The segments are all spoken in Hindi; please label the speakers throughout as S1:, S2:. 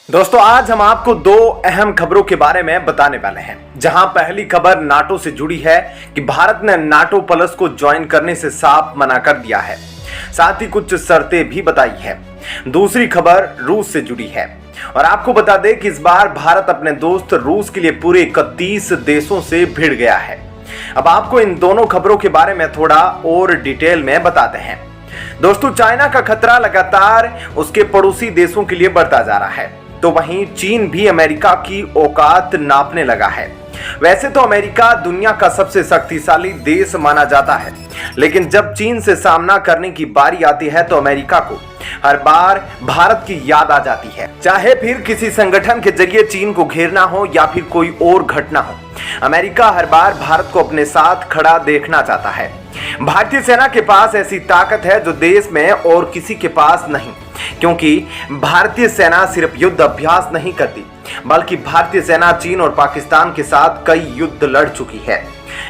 S1: दोस्तों आज हम आपको दो अहम खबरों के बारे में बताने वाले हैं। जहां पहली खबर नाटो से जुड़ी है कि भारत ने नाटो प्लस को ज्वाइन करने से साफ मना कर दिया है, साथ ही कुछ शर्तें भी बताई है। दूसरी खबर रूस से जुड़ी है और आपको बता दें कि इस बार भारत अपने दोस्त रूस के लिए पूरे 31 देशों से भिड़ गया है। अब आपको इन दोनों खबरों के बारे में थोड़ा और डिटेल में बताते हैं। दोस्तों चाइना का खतरा लगातार उसके पड़ोसी देशों के लिए बढ़ता जा रहा है, तो वहीं चीन भी अमेरिका की औकात नापने लगा है। वैसे तो अमेरिका दुनिया का सबसे शक्तिशाली देश माना जाता है, लेकिन जब चीन से सामना करने की बारी आती है तो अमेरिका को हर बार भारत की याद आ जाती है। चाहे फिर किसी संगठन के जरिए चीन को घेरना हो या फिर कोई और घटना हो, अमेरिका हर बार भारत को अपने साथ खड़ा देखना चाहता है। भारतीय सेना के पास ऐसी ताकत है जो देश में और किसी के पास नहीं, क्योंकि भारतीय सेना सिर्फ युद्ध अभ्यास नहीं करती, बल्कि भारतीय सेना चीन और पाकिस्तान के साथ कई युद्ध लड़ चुकी है।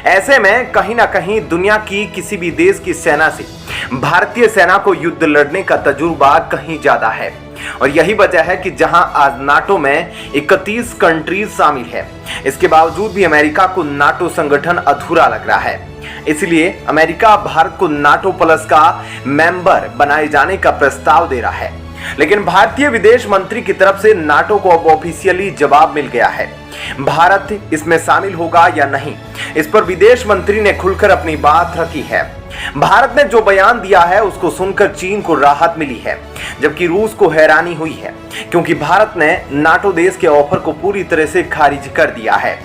S1: ऐसे में कहीं ना कहीं दुनिया की किसी भी देश की सेना से भारतीय सेना को युद्ध लड़ने का तजुर्बा कहीं ज्यादा है। और यही वजह है कि जहां आज नाटो में 31 कंट्रीज शामिल है, इसके बावजूद भी अमेरिका को नाटो संगठन अधूरा लग रहा है। इसलिए अमेरिका भारत को नाटो प्लस का मेंबर बनाए जाने का प्रस्ताव दे रहा है, लेकिन भारतीय विदेश मंत्री की तरफ से नाटो को अब ऑफिशियली जवाब मिल गया है। भारत इसमें शामिल होगा या नहीं, इस पर विदेश मंत्री ने खुलकर अपनी बात रखी है। भारत ने जो बयान दिया है उसको सुनकर चीन को राहत मिली है, जबकि रूस को हैरानी हुई है, क्योंकि भारत ने नाटो देश के ऑफर को पूरी तरह से खारिज कर दिया है।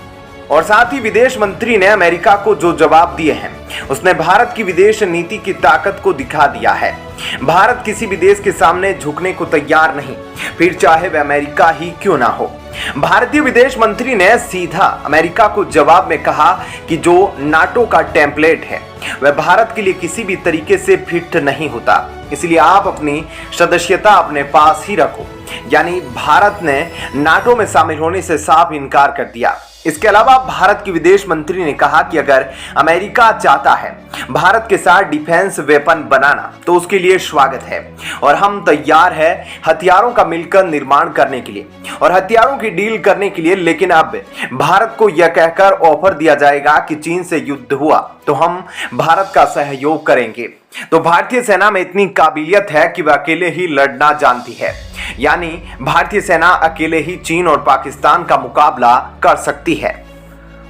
S1: और साथ ही विदेश मंत्री ने अमेरिका को जो जवाब दिए हैं उसने भारत की विदेश नीति की ताकत को दिखा दिया है। भारत किसी भी देश के सामने झुकने को तैयार नहीं, फिर चाहे वह अमेरिका ही क्यों ना हो। भारतीय विदेश मंत्री ने सीधा अमेरिका को जवाब में कहा कि जो नाटो का टेम्पलेट है वह भारत के लिए किसी भी तरीके से फिट नहीं होता, इसलिए आप अपनी सदस्यता अपने पास ही रखो। यानी भारत ने नाटो में शामिल होने से साफ इनकार कर दिया। इसके अलावा भारत की विदेश मंत्री ने कहा कि अगर अमेरिका चाहता है भारत के साथ डिफेंस वेपन बनाना तो उसके लिए स्वागत है और हम तैयार हैं हथियारों का मिलकर निर्माण करने के लिए और हथियारों की डील करने के लिए। लेकिन अब भारत को यह कहकर ऑफर दिया जाएगा कि चीन से युद्ध हुआ तो हम भारत का सहयोग करेंगे। तो भारतीय सेना में इतनी काबिलियत है कि वह अकेले ही लड़ना जानती है, यानी भारतीय सेना अकेले ही चीन और पाकिस्तान का मुकाबला कर सकती है।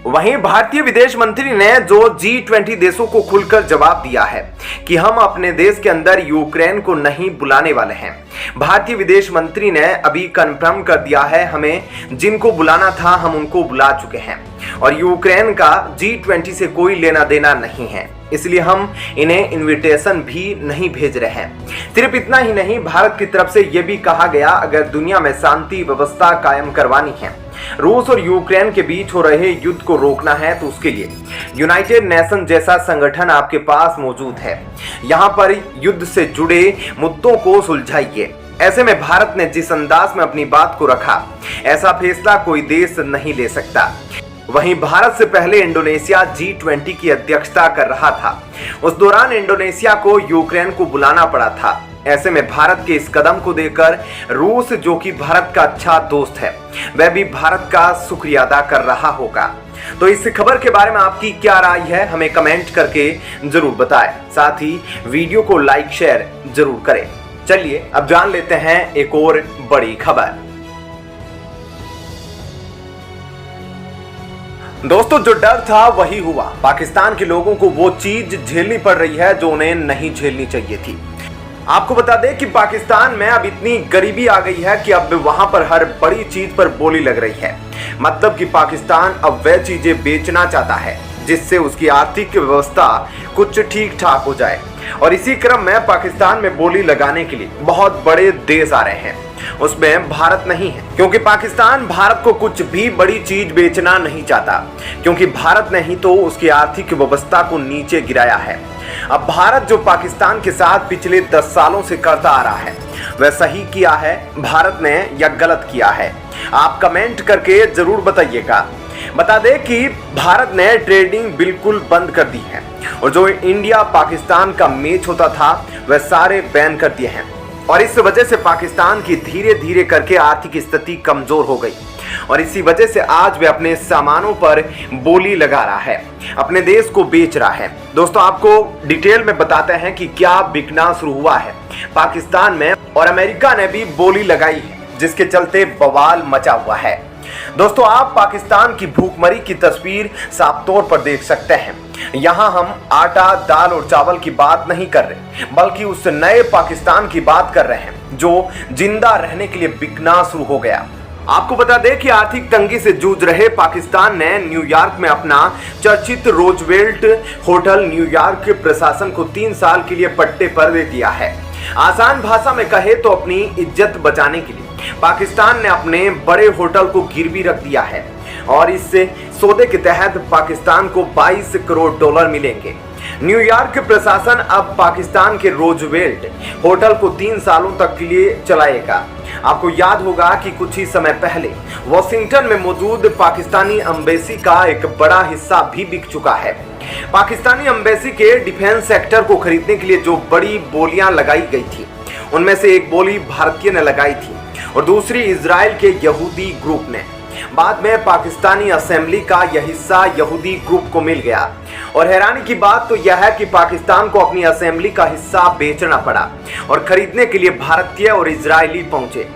S1: वहीं भारतीय विदेश मंत्री ने जो G20 देशों को खुलकर जवाब दिया है कि हम अपने देश के अंदर यूक्रेन को नहीं बुलाने वाले हैं। भारतीय विदेश मंत्री ने अभी कंफर्म कर दिया है, हमें जिनको बुलाना था हम उनको बुला चुके हैं और यूक्रेन का G20 से कोई लेना देना नहीं है, इसलिए हम इन्हें इनविटेशन भी नहीं भेज रहे हैं। सिर्फ इतना ही नहीं, भारत की तरफ से यह भी कहा गया अगर दुनिया में शांति व्यवस्था कायम करवानी है, रूस और यूक्रेन के बीच हो रहे युद्ध को रोकना है, तो उसके लिए यूनाइटेड नेशन जैसा संगठन आपके पास मौजूद है। यहाँ पर युद्ध से जुड़े मुद्दों को सुलझाइए। ऐसे में भारत ने जिस अंदाज में अपनी बात को रखा, ऐसा फैसला कोई देश नहीं ले सकता। वहीं भारत से पहले इंडोनेशिया G20 की अध्यक्षता कर रहा था, उस दौरान इंडोनेशिया को यूक्रेन को बुलाना पड़ा था। ऐसे में भारत के इस कदम को देखकर रूस, जो कि भारत का अच्छा दोस्त है, वह भी भारत का शुक्रिया अदा कर रहा होगा। तो इस खबर के बारे में आपकी क्या राय है, हमें कमेंट करके जरूर बताएं। साथ ही वीडियो को लाइक शेयर जरूर करें। चलिए अब जान लेते हैं एक और बड़ी खबर। दोस्तों जो डर था वही हुआ। पाकिस्तान के लोगों को वो चीज झेलनी पड़ रही है जो उन्हें नहीं झेलनी चाहिए थी। आपको बता दें कि पाकिस्तान में अब इतनी गरीबी आ गई है कि अब वहां पर हर बड़ी चीज पर बोली लग रही है। मतलब कि पाकिस्तान अब वह चीजें बेचना चाहता है जिससे उसकी आर्थिक व्यवस्था कुछ ठीक ठाक हो जाए। और इसी क्रम में पाकिस्तान में बोली लगाने के लिए बहुत बड़े देश आ रहे हैं, उसमें भारत नहीं है, क्योंकि पाकिस्तान भारत को कुछ भी बड़ी चीज बेचना नहीं चाहता, क्योंकि भारत ने ही तो उसकी आर्थिक व्यवस्था को नीचे गिराया है। अब भारत जो पाकिस्तान के साथ पिछले 10 सालों से करता आ रहा है, वह सही किया है भारत ने या गलत किया है, आप कमेंट करके जरूर बताइएगा। बता दें कि भारत ने ट्रेडिंग बिल्कुल बंद कर दी है और जो इंडिया पाकिस्तान का मैच होता था वह सारे बैन कर दिए हैं। और इस वजह से पाकिस्तान की धीरे धीरे करके आर्थिक स्थिति कमजोर हो गई और इसी वजह से आज वे अपने सामानों पर बोली लगा रहा है, अपने देश को बेच रहा है। दोस्तों, आपको डिटेल में बताते हैं कि क्या बिकना शुरू हुआ है पाकिस्तान में, और अमेरिका ने भी बोली लगाई है जिसके चलते बवाल मचा हुआ है। दोस्तों, आप पाकिस्तान की भूखमरी की तस्वीर साफ तौर पर देख सकते हैं। यहाँ हम आटा, दाल और चावल की बात नहीं कर रहे, बल्कि उस नए पाकिस्तान की बात कर रहे हैं जो जिंदा रहने के लिए बिकना शुरू हो गया। आपको बता दें कि आर्थिक तंगी से जूझ रहे पाकिस्तान ने न्यूयॉर्क में अपना चर्चित रोजवेल्ट होटल न्यूयॉर्क प्रशासन को 3 साल के लिए पट्टे पर दे दिया है। आसान भाषा में कहे तो अपनी इज्जत बचाने के लिए पाकिस्तान ने अपने बड़े होटल को गिरवी रख दिया है और इस सौदे के तहत पाकिस्तान को 22 करोड़ डॉलर मिलेंगे। न्यूयॉर्क प्रशासन अब पाकिस्तान के रोजवेल्ट होटल को 3 सालों तक के लिए चलाएगा। आपको याद होगा कि कुछ ही समय पहले वॉशिंगटन में मौजूद पाकिस्तानी एम्बेसी का एक बड़ा हिस्सा भी बिक चुका है। पाकिस्तानी एम्बेसी के डिफेंस सेक्टर को खरीदने के लिए जो बड़ी बोलियां लगाई गई थी, उनमें से एक बोली भारतीय ने लगाई थी और दूसरी इजराइल के यहूदी ग्रुप ने। बाद में पाकिस्तानी असेंबली का यह हिस्सा यहूदी ग्रुप को मिल गया और हैरानी की बात तो यह है कि पाकिस्तान को अपनी असेंबली का हिस्सा बेचना पड़ा और खरीदने के लिए भारतीय और इजरायली पहुंचे।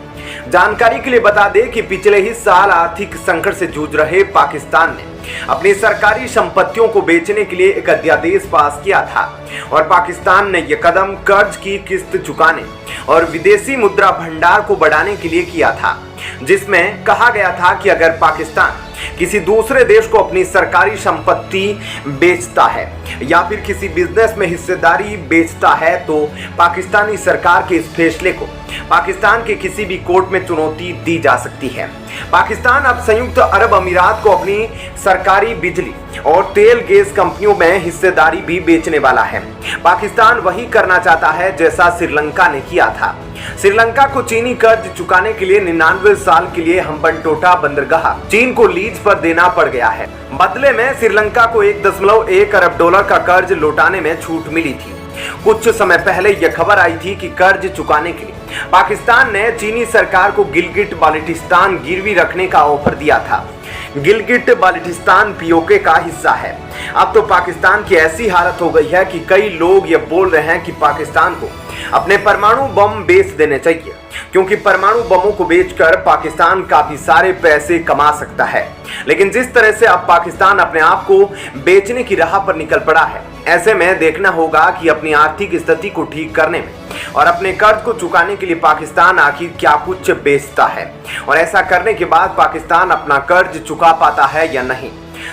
S1: जानकारी के लिए बता दें कि पिछले ही साल आर्थिक संकट से जूझ रहे पाकिस्तान ने अपनी सरकारी संपत्तियों को बेचने के लिए एक अध्यादेश पास किया था और पाकिस्तान ने यह कदम कर्ज की किस्त चुकाने और विदेशी मुद्रा भंडार को बढ़ाने के लिए किया था, जिसमें कहा गया था कि अगर पाकिस्तान किसी दूसरे देश को अपनी सरकारी संपत्ति बेचता है या फिर किसी बिजनेस में हिस्सेदारी बेचता है तो पाकिस्तानी सरकार के इस फैसले को पाकिस्तान के किसी भी कोर्ट में चुनौती दी जा सकती है। पाकिस्तान अब संयुक्त अरब अमीरात को अपनी सरकारी बिजली और तेल गैस कंपनियों में हिस्सेदारी भी बेचने वाला है। पाकिस्तान वही करना चाहता है जैसा श्रीलंका ने किया था। श्रीलंका को चीनी कर्ज चुकाने के लिए 99 साल के लिए हम्बनटोटा बंदरगाह चीन को लीज पर देना पड़ गया है। बदले में श्रीलंका को 1.1 अरब डॉलर का कर्ज लौटाने में छूट मिली थी। कुछ समय पहले यह खबर आई थी कि कर्ज चुकाने के लिए पाकिस्तान ने चीनी सरकार को गिलगिट बाल्टिस्तान गिरवी रखने का ऑफर दिया था। गिलगिट बाल्टिस्तान पीओके का हिस्सा है। अब तो पाकिस्तान की ऐसी हालत हो गई है कि कई लोग ये बोल रहे हैं कि पाकिस्तान को अपने परमाणु बम बेच देने चाहिए, क्योंकि परमाणु बमों को बेचकर पाकिस्तान काफी सारे पैसे कमा सकता है। लेकिन जिस तरह से अब पाकिस्तान अपने आप को बेचने की राह पर निकल पड़ा है, ऐसे में देखना होगा कि अपनी आर्थिक स्थिति को ठीक करने में और अपने कर्ज को चुकाने के लिए पाकिस्तान आखिर क्या कुछ बेचता है और ऐसा करने के बाद पाकिस्तान अपना कर्ज चुका पाता है या नहीं।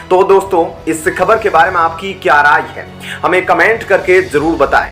S1: तो दोस्तों, इस खबर के बारे में आपकी क्या राय है, हमें कमेंट करके जरूर बताएं।